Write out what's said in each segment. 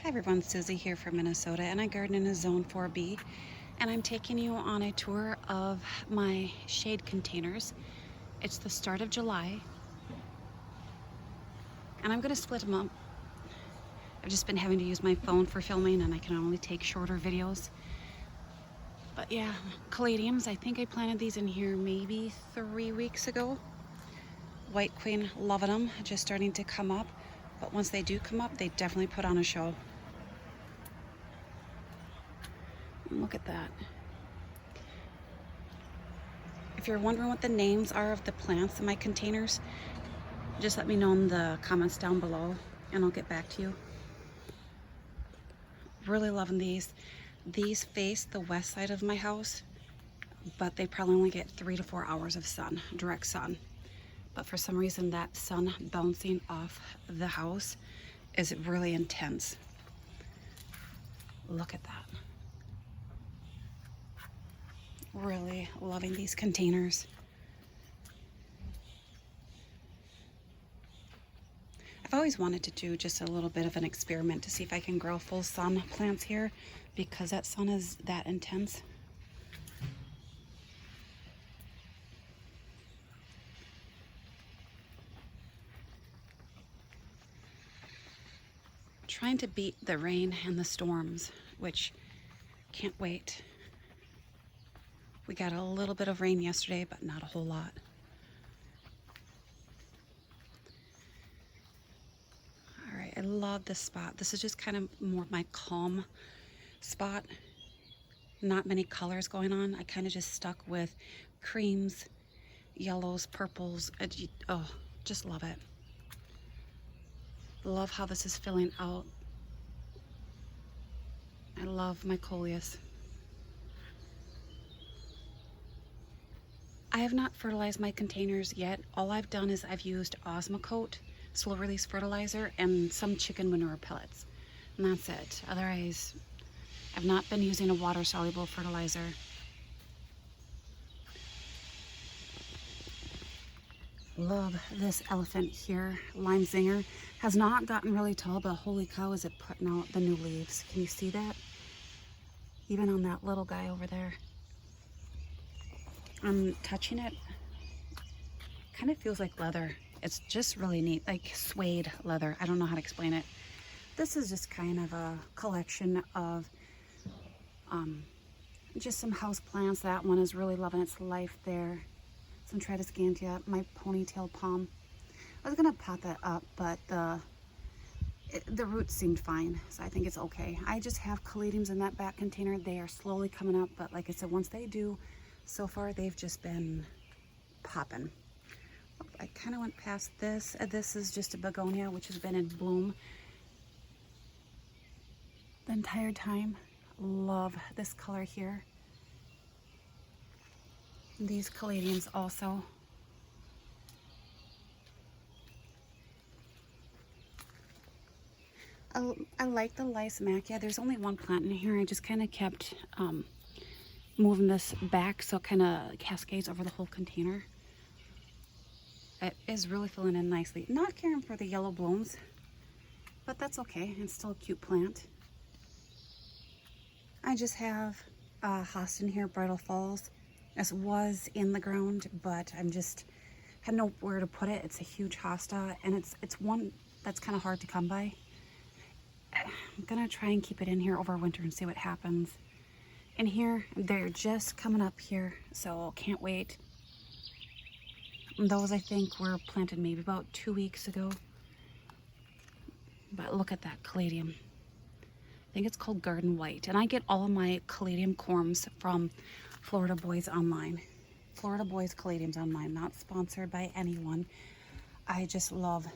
Hi everyone, Susie here from Minnesota, and I garden in a Zone 4B, and I'm taking you on a tour of my shade containers. It's the start of July, and I'm going to split them up. I've just been having to use my phone for filming, and I can only take shorter videos. But yeah, Caladiums, I think I planted these in here maybe 3 weeks ago. White Queen, loving them, just starting to come up. But once they do come up, they definitely put on a show. And look at that. If you're wondering what the names are of the plants in my containers, just let me know in the comments down below and I'll get back to you. Really loving these. These face the west side of my house, but they probably only get 3 to 4 hours of sun, direct sun. But for some reason that sun bouncing off the house is really intense. Look at that. Really loving these containers. I've always wanted to do just a little bit of an experiment to see if I can grow full sun plants here because that sun is that intense. Trying to beat the rain and the storms, which can't wait. We got a little bit of rain yesterday, but not a whole lot. All right, I love this spot. This is just kind of more of my calm spot. Not many colors going on. I kind of just stuck with creams, yellows, purples. Oh, just love it. Love how this is filling out. I love my coleus. I have not fertilized my containers yet. All I've done is I've used Osmocote, slow release fertilizer, and some chicken manure pellets. And that's it. Otherwise, I've not been using a water soluble fertilizer. Love this elephant here, lime zinger. Has not gotten really tall, but holy cow is it putting out the new leaves. Can you see that? Even on that little guy over there. I'm touching it. Kind of feels like leather. It's just really neat, like suede leather. I don't know how to explain it. This is just kind of a collection of just some house plants. That one is really loving its life there. Some Tradescantia, my ponytail palm. I was gonna pot that up, but the roots seemed fine, so I think it's okay. I just have caladiums in that back container. They are slowly coming up, but like I said, once they do, so far they've just been popping. I kind of went past this. This is just a begonia, which has been in bloom the entire time. Love this color here. These caladiums also. I like the Lysmachia. There's only one plant in here. I just kind of kept moving this back so it kind of cascades over the whole container. It is really filling in nicely. Not caring for the yellow blooms, but that's okay. It's still a cute plant. I just have Hostas in here, Bridal Falls. This was in the ground, but I'm just had nowhere to put it. It's a huge hosta, and it's one that's kind of hard to come by. I'm gonna try and keep it in here over winter and see what happens. In here, they're just coming up here, so can't wait. Those I think were planted maybe about 2 weeks ago. But look at that caladium. I think it's called Garden White, and I get all of my caladium corms from Florida Boys Online. Florida Boys Caladiums Online, not sponsored by anyone. I just love,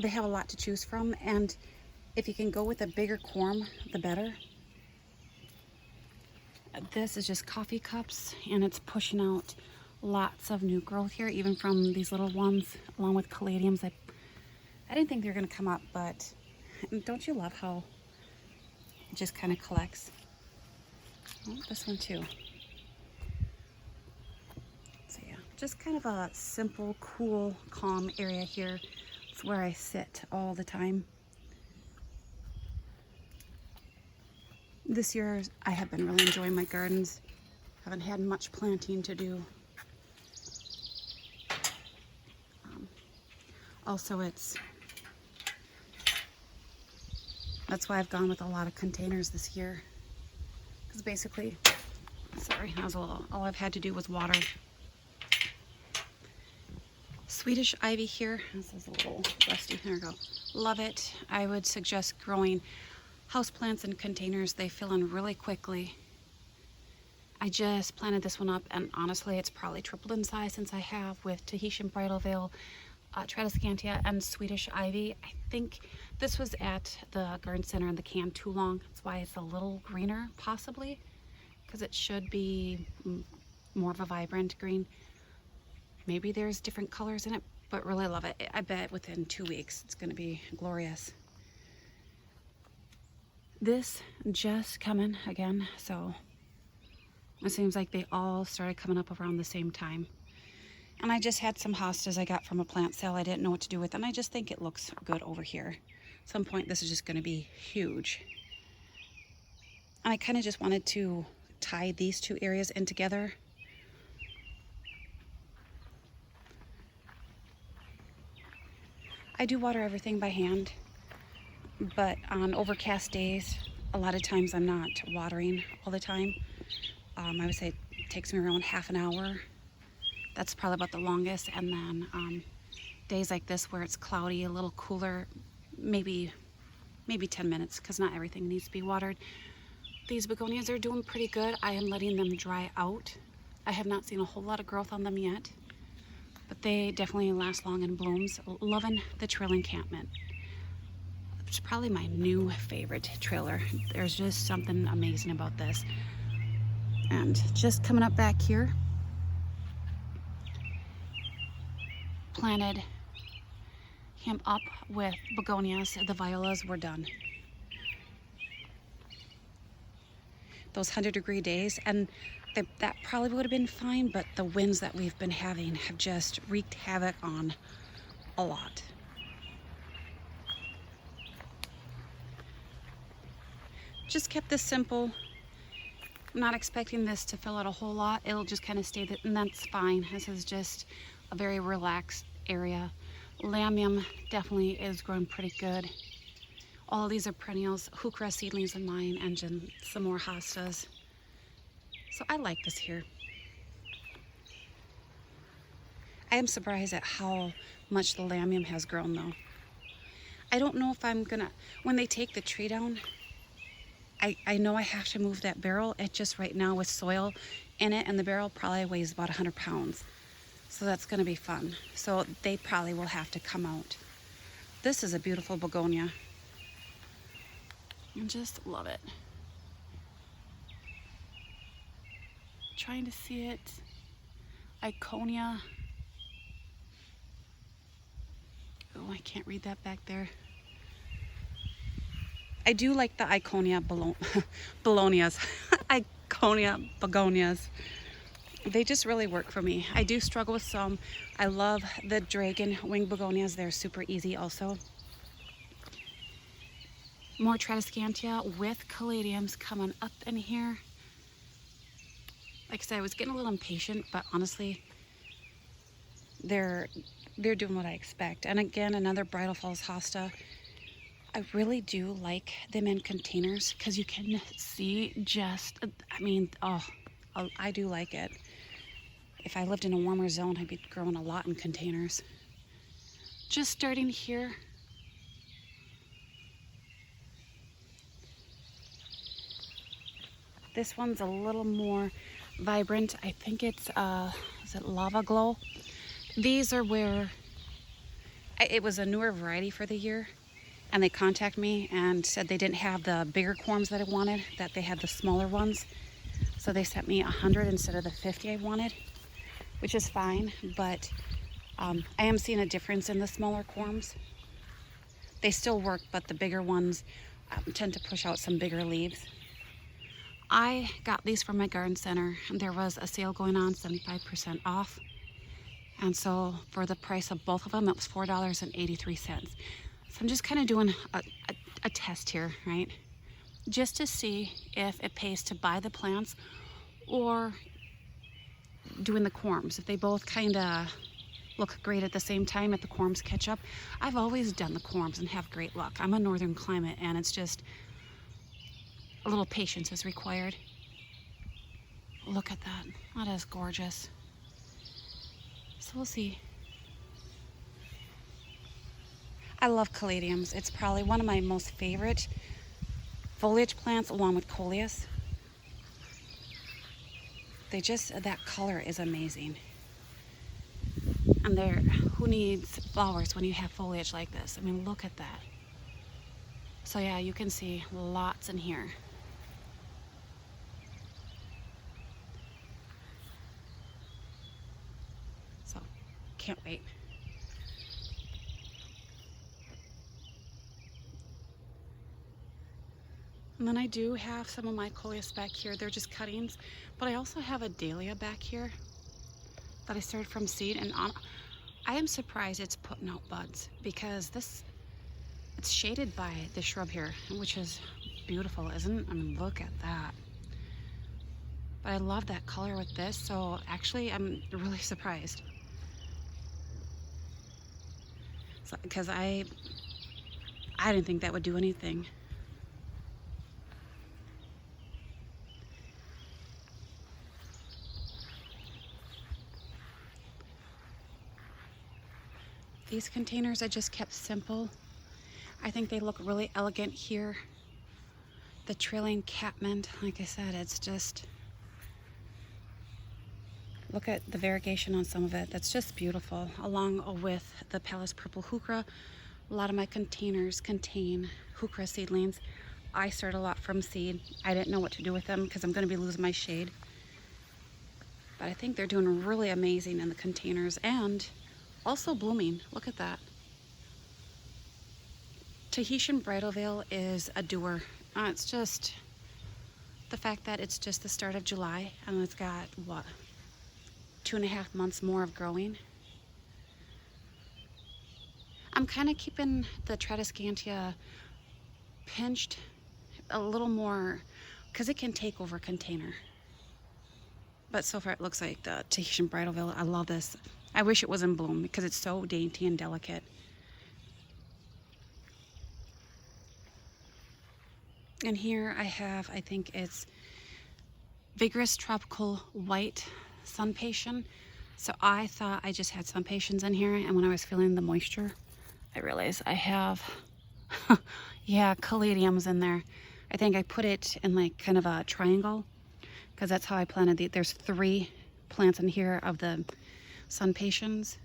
they have a lot to choose from, and if you can go with a bigger corm, the better. This is just coffee cups, and it's pushing out lots of new growth here, even from these little ones, along with caladiums. I didn't think they were going to come up, but don't you love how it just kind of collects? Oh, this one too. So yeah, just kind of a simple, cool, calm area here. It's where I sit all the time. This year I have been really enjoying my gardens. Haven't had much planting to do. Also, that's why I've gone with a lot of containers this year. Because basically, sorry, all I've had to do was water. Swedish ivy here. This is a little rusty. There we go. Love it. I would suggest growing houseplants in containers. They fill in really quickly. I just planted this one up, and honestly, it's probably tripled in size since I have with Tahitian bridal veil, Tradescantia, and Swedish ivy. I think this was at the garden center in the can too long. That's why it's a little greener, possibly, because it should be more of a vibrant green. Maybe there's different colors in it, but really love it. I bet within 2 weeks it's going to be glorious. This just coming again, so it seems like they all started coming up around the same time. And I just had some hostas I got from a plant sale I didn't know what to do with, and I just think it looks good over here. At some point this is just going to be huge. And I kind of just wanted to tie these two areas in together. I do water everything by hand, but on overcast days, a lot of times I'm not watering all the time. I would say it takes me around half an hour. That's probably about the longest. And then days like this where it's cloudy, a little cooler, maybe 10 minutes, because not everything needs to be watered. These begonias are doing pretty good. I am letting them dry out. I have not seen a whole lot of growth on them yet, but they definitely last long in blooms. Loving the trail encampment. It's probably my new favorite trailer. There's just something amazing about this. And just coming up back here, planted him up with begonias. The violas were done. Those 100-degree days, and that probably would have been fine, but the winds that we've been having have just wreaked havoc on a lot. Just kept this simple. I'm not expecting this to fill out a whole lot. It'll just kind of stay, and that's fine. This is just a very relaxed area. Lamium definitely is growing pretty good. All of these are perennials. Heuchera seedlings in mine, and some more hostas. So I like this here. I am surprised at how much the lamium has grown though. I don't know if I'm gonna, when they take the tree down, I know I have to move that barrel. It just right now with soil in it, and the barrel probably weighs about 100 pounds. So that's gonna be fun. So they probably will have to come out. This is a beautiful begonia. I just love it. Trying to see it. Iconia. Oh, I can't read that back there. I do like the Iconia Begonias. Iconia Begonias. They just really work for me. I do struggle with some. I love the dragon wing begonias. They're super easy also. More Tradescantia with Caladiums coming up in here. Like I said, I was getting a little impatient, but honestly, they're doing what I expect. And again, another Bridal Falls hosta. I really do like them in containers because you can see just, I mean, oh, I do like it. If I lived in a warmer zone, I'd be growing a lot in containers. Just starting here. This one's a little more vibrant. I think it's, is it Lava Glow? These are where, it was a newer variety for the year, and they contacted me and said they didn't have the bigger corms that I wanted, that they had the smaller ones. So they sent me 100 instead of the 50 I wanted, which is fine, but I am seeing a difference in the smaller corms. They still work, but the bigger ones tend to push out some bigger leaves. I got these from my garden center, and there was a sale going on, 75% off. And so for the price of both of them, it was $4.83. So I'm just kind of doing a test here, right? just to see if it pays to buy the plants or doing the corms. If they both kind of look great at the same time, if the corms catch up. I've always done the corms and have great luck. I'm a northern climate and it's just a little patience is required. Look at that. That is gorgeous. So we'll see. I love caladiums. It's probably one of my most favorite foliage plants along with coleus. That color is amazing. And who needs flowers when you have foliage like this? I mean, look at that. So yeah, you can see lots in here. So, can't wait. And then I do have some of my coleus back here. They're just cuttings, but I also have a dahlia back here that I started from seed, and I am surprised it's putting out buds because it's shaded by the shrub here, which is beautiful, isn't it? I mean, look at that. But I love that color with this, so actually I'm really surprised. Because I didn't think that would do anything. These containers I just kept simple. I think they look really elegant here. The trailing catmint, like I said, it's just, look at the variegation on some of it. That's just beautiful, along with the Pallas purple heuchera. A lot of my containers contain heuchera seedlings. I started a lot from seed. I didn't know what to do with them because I'm going to be losing my shade. But I think they're doing really amazing in the containers and also blooming. Look at that. Tahitian bridal veil is a doer. It's just the fact that it's just the start of July and it's got, what, 2.5 months more of growing. I'm kind of keeping the Tradescantia pinched a little more because it can take over a container. But so far it looks like the Tahitian bridal veil. I love this. I wish it was in bloom because it's so dainty and delicate. And here I have, I think it's Vigorous Tropical White Sun Passion. So I thought I just had sun patiens in here, and when I was feeling the moisture, I realized I have, yeah, caladiums in there. I think I put it in like kind of a triangle because that's how I planted there's 3 plants in here of the sun patiens.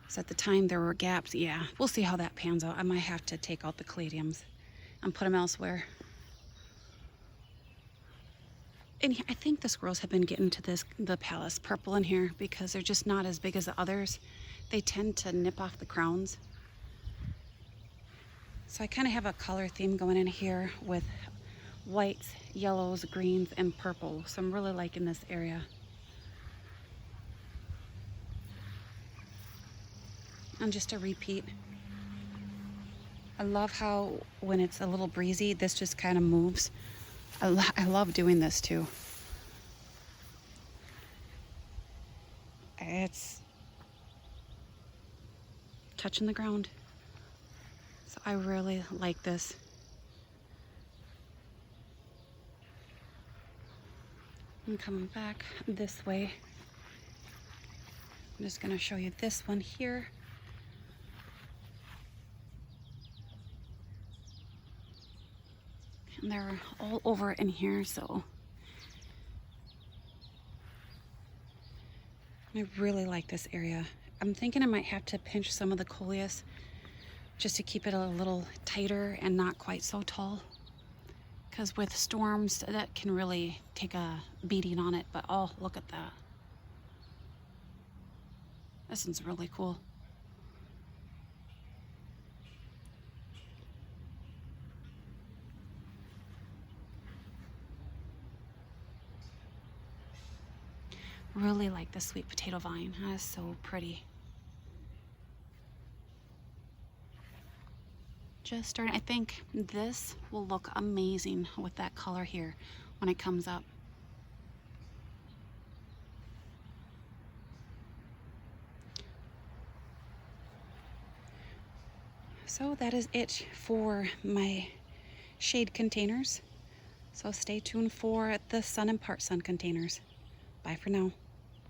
So at the time there were gaps. Yeah, we'll see how that pans out. I might have to take out the caladiums and put them elsewhere. And I think the squirrels have been getting to the Pallas purple in here because they're just not as big as the others. They tend to nip off the crowns. So I kind of have a color theme going in here with whites, yellows, greens, and purple. So I'm really liking this area. And just a repeat. I love how when it's a little breezy, this just kind of moves. I love doing this too. It's touching the ground. So I really like this. I'm coming back this way. I'm just going to show you this one here. And they're all over in here, so I really like this area. I'm thinking I might have to pinch some of the coleus just to keep it a little tighter and not quite so tall. Because with storms, that can really take a beating on it. But oh, look at that. This one's really cool. Really like the sweet potato vine. That is so pretty. Just starting. I think this will look amazing with that color here when it comes up. So that is it for my shade containers. So stay tuned for the sun and part sun containers. Bye for now.